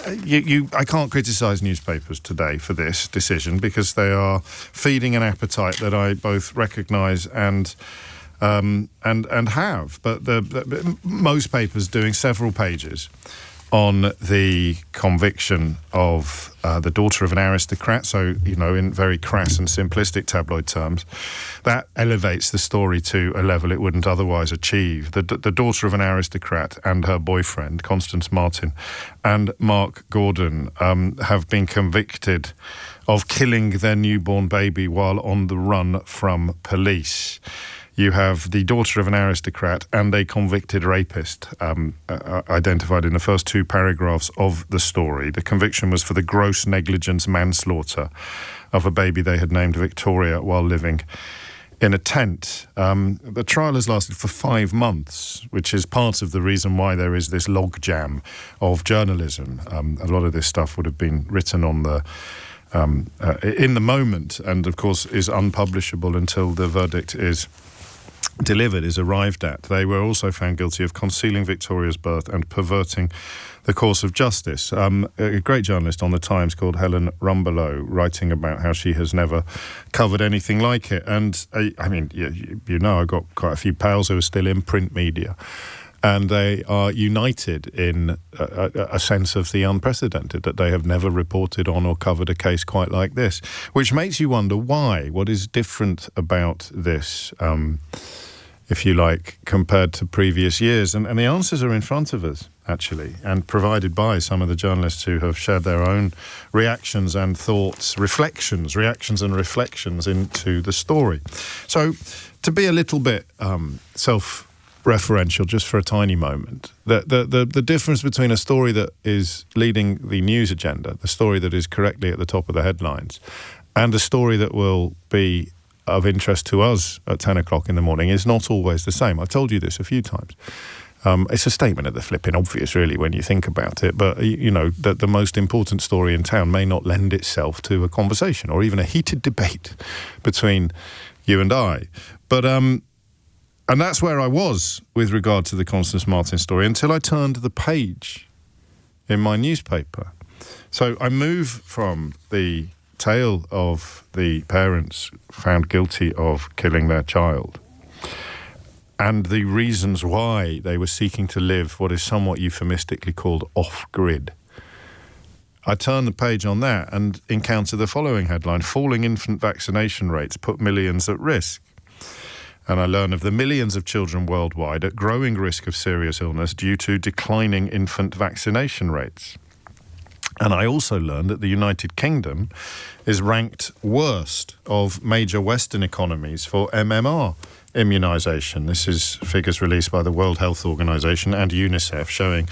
I can't criticise newspapers today for this decision because they are feeding an appetite that I both recognise and have. But most papers doing several pages on the conviction of the daughter of an aristocrat, so, in very crass and simplistic tabloid terms, that elevates the story to a level it wouldn't otherwise achieve. The daughter of an aristocrat and her boyfriend, Constance Marten, and Mark Gordon have been convicted of killing their newborn baby while on the run from police. You have the daughter of an aristocrat and a convicted rapist identified in the first two paragraphs of the story. The conviction was for the gross negligence manslaughter of a baby they had named Victoria while living in a tent. The trial has lasted for 5 months, which is part of the reason why there is this logjam of journalism. A lot of this stuff would have been written on the in the moment and, of course, is unpublishable until the verdict is arrived at. They were also found guilty of concealing Victoria's birth and perverting the course of justice. A great journalist on The Times called Helen Rumbelow, writing about how she has never covered anything like it. And I've got quite a few pals who are still in print media, and they are united in a sense of the unprecedented, that they have never reported on or covered a case quite like this, which makes you wonder why. What is different about this, if you like, compared to previous years? And the answers are in front of us, actually, and provided by some of the journalists who have shared their own reactions and thoughts, reactions and reflections into the story. So, to be a little bit self-referential, just for a tiny moment, the difference between a story that is leading the news agenda, the story that is correctly at the top of the headlines, and a story that will be of interest to us at 10 o'clock in the morning is not always the same. I've told you this a few times. It's a statement of the flipping obvious, really, when you think about it. But, that the most important story in town may not lend itself to a conversation or even a heated debate between you and I. But, and that's where I was with regard to the Constance Marten story until I turned the page in my newspaper. So I move from the tale of the parents found guilty of killing their child and the reasons why they were seeking to live what is somewhat euphemistically called off-grid. I turn the page on that and encounter the following headline: falling infant vaccination rates put millions at risk. And I learn of the millions of children worldwide at growing risk of serious illness due to declining infant vaccination rates. And I also learned that the United Kingdom is ranked worst of major Western economies for MMR immunisation. This is figures released by the World Health Organization and UNICEF showing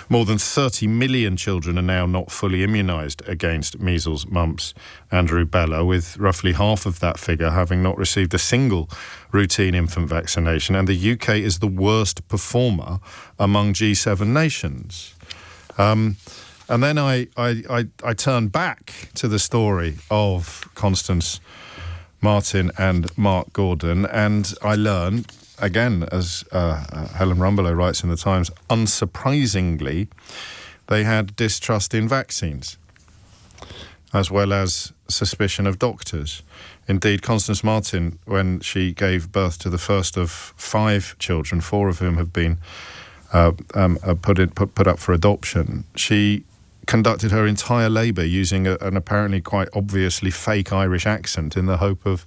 more than 30 million children are now not fully immunised against measles, mumps and rubella, with roughly half of that figure having not received a single routine infant vaccination. And the UK is the worst performer among G7 nations. And then I turn back to the story of Constance Marten and Mark Gordon, and I learn, again, as Helen Rumbelow writes in The Times, unsurprisingly, they had distrust in vaccines, as well as suspicion of doctors. Indeed, Constance Marten, when she gave birth to the first of 5 children, 4 of whom have been put up for adoption, she conducted her entire labour using an apparently quite obviously fake Irish accent in the hope of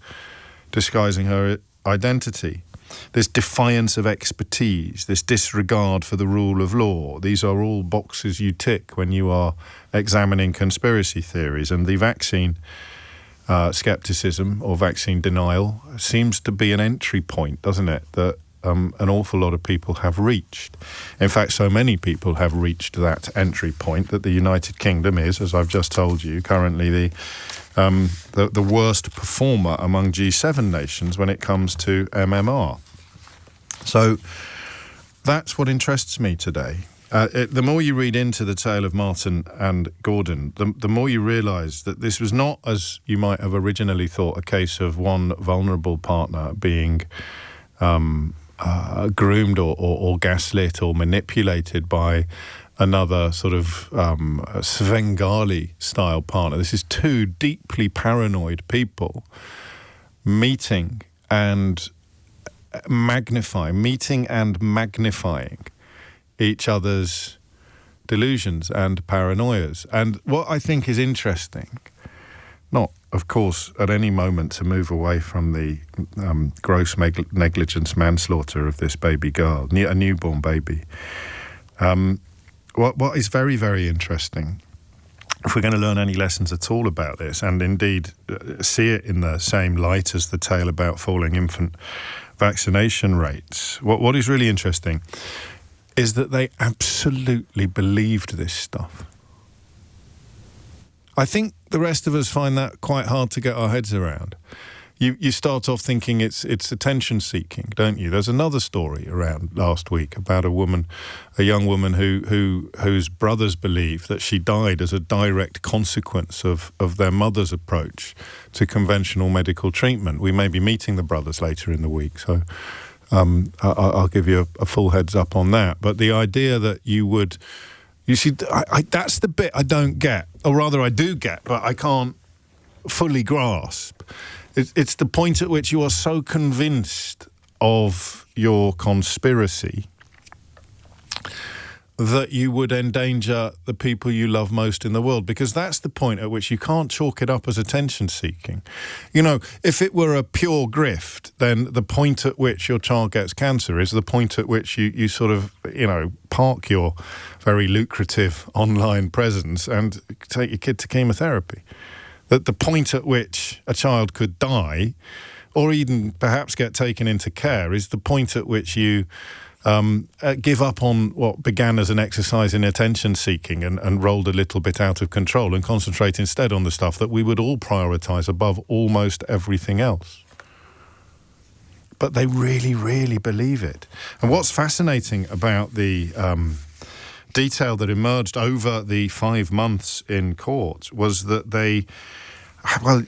disguising her identity. This defiance of expertise, this disregard for the rule of law, these are all boxes you tick when you are examining conspiracy theories. And the vaccine scepticism or vaccine denial seems to be an entry point, doesn't it, that an awful lot of people have reached. In fact, so many people have reached that entry point that the United Kingdom is, as I've just told you, currently the worst performer among G7 nations when it comes to MMR. So that's what interests me today. The more you read into the tale of Marten and Gordon, the more you realise that this was not, as you might have originally thought, a case of one vulnerable partner being groomed or gaslit or manipulated by another sort of Svengali style partner. This is two deeply paranoid people meeting and magnifying each other's delusions and paranoias. And what I think is interesting, not, of course, at any moment to move away from the gross negligence manslaughter of this baby girl, a newborn baby. What is very, very interesting, if we're going to learn any lessons at all about this, and indeed see it in the same light as the tale about falling infant vaccination rates, what is really interesting is that they absolutely believed this stuff. I think the rest of us find that quite hard to get our heads around. You start off thinking it's attention seeking, don't you? There's another story around last week about a young woman whose brothers believe that she died as a direct consequence of their mother's approach to conventional medical treatment. We may be meeting the brothers later in the week, so I'll give you a full heads up on that. But the idea that you see, that's the bit I don't get, or rather I do get, but I can't fully grasp. It's the point at which you are so convinced of your conspiracy that you would endanger the people you love most in the world, because that's the point at which you can't chalk it up as attention seeking. You know, if it were a pure grift, then the point at which your child gets cancer is the point at which you sort of, park your very lucrative online presence and take your kid to chemotherapy. That the point at which a child could die, or even perhaps get taken into care, is the point at which you give up on what began as an exercise in attention seeking and rolled a little bit out of control and concentrate instead on the stuff that we would all prioritise above almost everything else. But they really, really believe it. And what's fascinating about the detail that emerged over the 5 months in court was that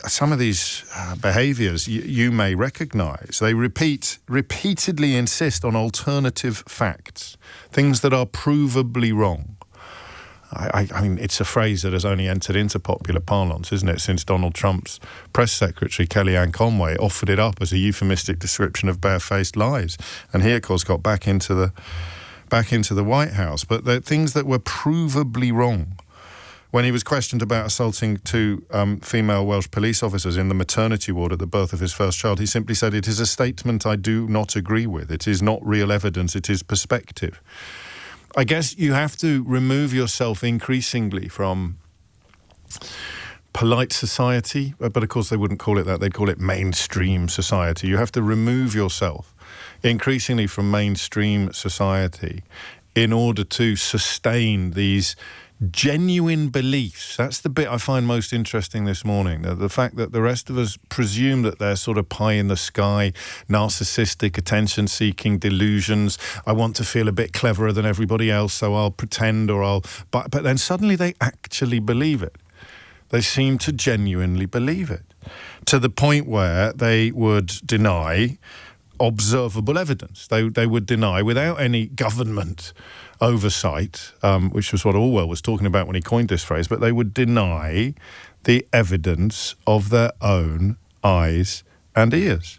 some of these behaviours you may recognise. They repeatedly insist on alternative facts, things that are provably wrong. I mean, it's a phrase that has only entered into popular parlance, isn't it, since Donald Trump's press secretary, Kellyanne Conway, offered it up as a euphemistic description of barefaced lies. And he, of course, got back into the White House. But they're things that were provably wrong. When he was questioned about assaulting two female Welsh police officers in the maternity ward at the birth of his first child, he simply said, "It is a statement I do not agree with. It is not real evidence, it is perspective." I guess you have to remove yourself increasingly from polite society, but of course they wouldn't call it that, they'd call it mainstream society. You have to remove yourself increasingly from mainstream society in order to sustain these genuine beliefs. That's the bit I find most interesting this morning. The fact that the rest of us presume that they're sort of pie in the sky, narcissistic, attention-seeking delusions. I want to feel a bit cleverer than everybody else, so I'll pretend but then suddenly they actually believe it. They seem to genuinely believe it, to the point where they would deny observable evidence. They would deny, without any government oversight, which was what Orwell was talking about when he coined this phrase, but they would deny the evidence of their own eyes and ears.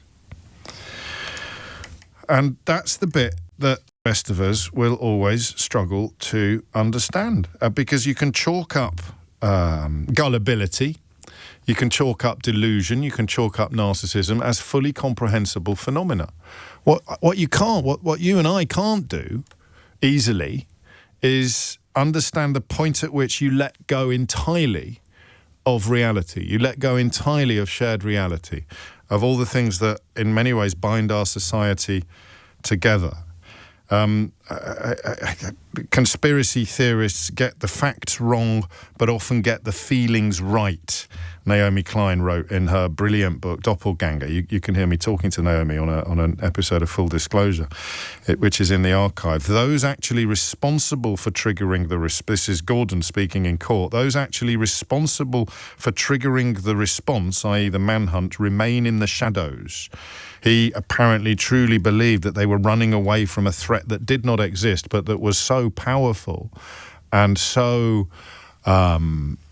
And that's the bit that the rest of us will always struggle to understand, because you can chalk up gullibility, you can chalk up delusion, you can chalk up narcissism as fully comprehensible phenomena. What you and I can't do easily is understand the point at which you let go entirely of reality. You let go entirely of shared reality, of all the things that in many ways bind our society together. Conspiracy theorists get the facts wrong, but often get the feelings right. Naomi Klein wrote in her brilliant book, Doppelganger. You can hear me talking to Naomi on an episode of Full Disclosure, which is in the archive. Those actually responsible for triggering this is Gordon speaking in court, those actually responsible for triggering the response, i.e. the manhunt, remain in the shadows. He apparently truly believed that they were running away from a threat that did not exist, but that was so powerful and so,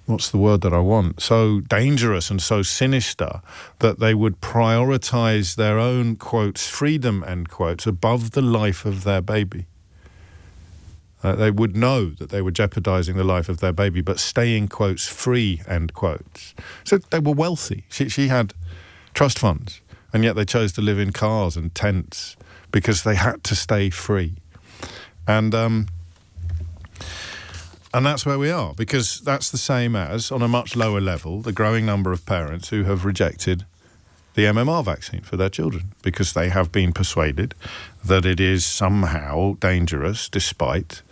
what's the word that I want? So dangerous and so sinister that they would prioritize their own, quotes, freedom, end quotes, above the life of their baby. They would know that they were jeopardizing the life of their baby, but staying, quotes, free, end quotes. So they were wealthy. She had trust funds, and yet they chose to live in cars and tents because they had to stay free. And that's where we are, because that's the same as, on a much lower level, the growing number of parents who have rejected the MMR vaccine for their children because they have been persuaded that it is somehow dangerous despite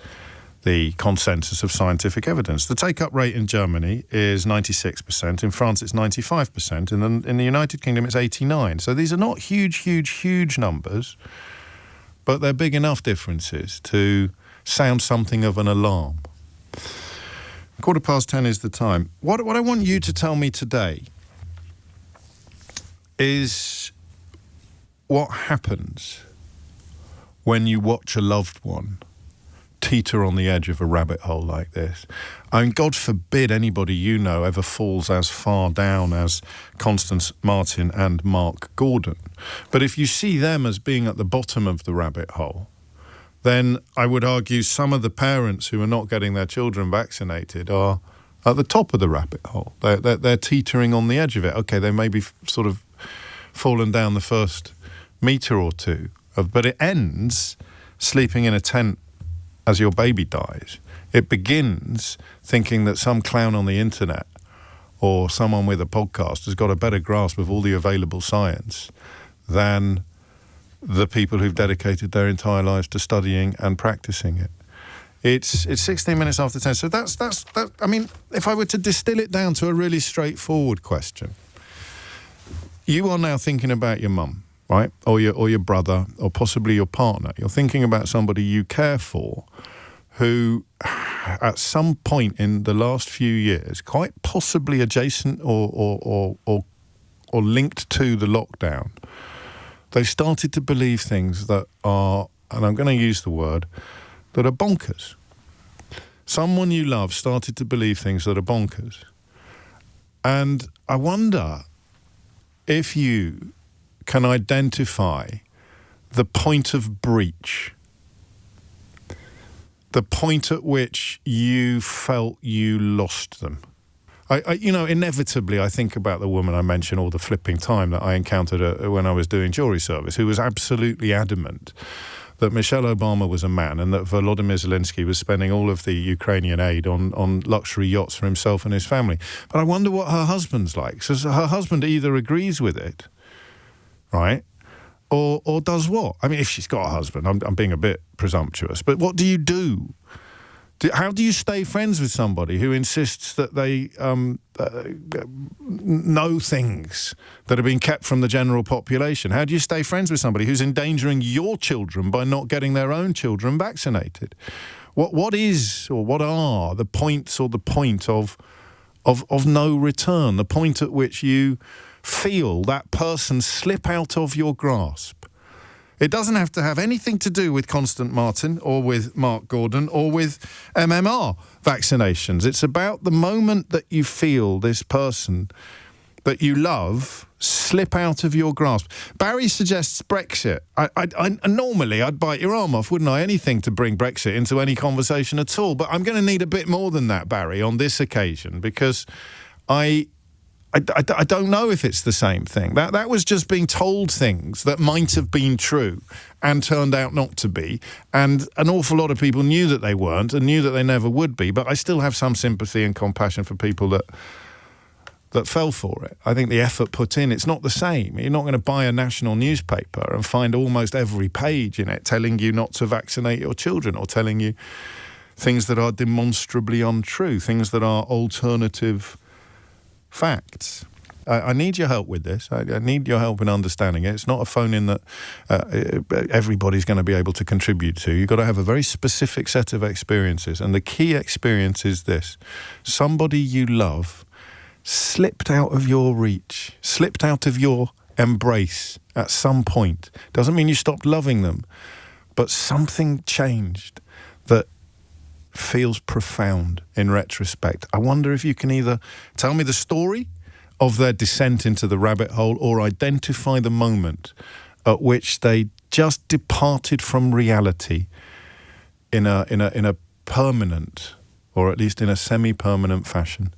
the consensus of scientific evidence. The take-up rate in Germany is 96%. In France, it's 95%. In the United Kingdom, it's 89%. So these are not huge numbers, but they're big enough differences to sound something of an alarm. 10:15 is the time. What I want you to tell me today is what happens when you watch a loved one teeter on the edge of a rabbit hole like this. I mean, God forbid anybody you know ever falls as far down as Constance Marten and Mark Gordon. But if you see them as being at the bottom of the rabbit hole, then I would argue some of the parents who are not getting their children vaccinated are at the top of the rabbit hole. They're teetering on the edge of it. Okay, they may be sort of fallen down the first metre or two, but it ends sleeping in a tent as your baby dies. It begins thinking that some clown on the internet or someone with a podcast has got a better grasp of all the available science than the people who've dedicated their entire lives to studying and practicing it. It's 16 minutes after 10. So that's I mean, if I were to distill it down to a really straightforward question, you are now thinking about your mum, right? Or your brother, or possibly your partner. You're thinking about somebody you care for who at some point in the last few years, quite possibly adjacent or linked to the lockdown, they started to believe things that are, and I'm going to use the word, that are bonkers. Someone you love started to believe things that are bonkers. And I wonder if you can identify the point of breach, the point at which you felt you lost them. Inevitably, I think about the woman I mentioned all the flipping time that I encountered when I was doing jury service, who was absolutely adamant that Michelle Obama was a man and that Volodymyr Zelensky was spending all of the Ukrainian aid on luxury yachts for himself and his family. But I wonder what her husband's like. So her husband either agrees with it, right, or does what? I mean, if she's got a husband, I'm being a bit presumptuous, but what do you do? How do you stay friends with somebody who insists that they know things that are being kept from the general population? How do you stay friends with somebody who's endangering your children by not getting their own children vaccinated? What is, or what are the points or the point of no return, the point at which you feel that person slip out of your grasp? It doesn't have to have anything to do with Constance Marten or with Mark Gordon or with MMR vaccinations. It's about the moment that you feel this person that you love slip out of your grasp. Barry suggests Brexit. Normally, I'd bite your arm off, wouldn't I? Anything to bring Brexit into any conversation at all. But I'm going to need a bit more than that, Barry, on this occasion, because I don't know if it's the same thing. That was just being told things that might have been true and turned out not to be. And an awful lot of people knew that they weren't and knew that they never would be. But I still have some sympathy and compassion for people that fell for it. I think the effort put in, it's not the same. You're not going to buy a national newspaper and find almost every page in it telling you not to vaccinate your children or telling you things that are demonstrably untrue, things that are alternative facts. I need your help with this. I need your help in understanding it. It's not a phone-in that everybody's going to be able to contribute to. You've got to have a very specific set of experiences. And the key experience is this. Somebody you love slipped out of your reach, slipped out of your embrace at some point. Doesn't mean you stopped loving them, but something changed that feels profound in retrospect. I wonder if you can either tell me the story of their descent into the rabbit hole or identify the moment at which they just departed from reality in a permanent, or at least in a semi-permanent fashion.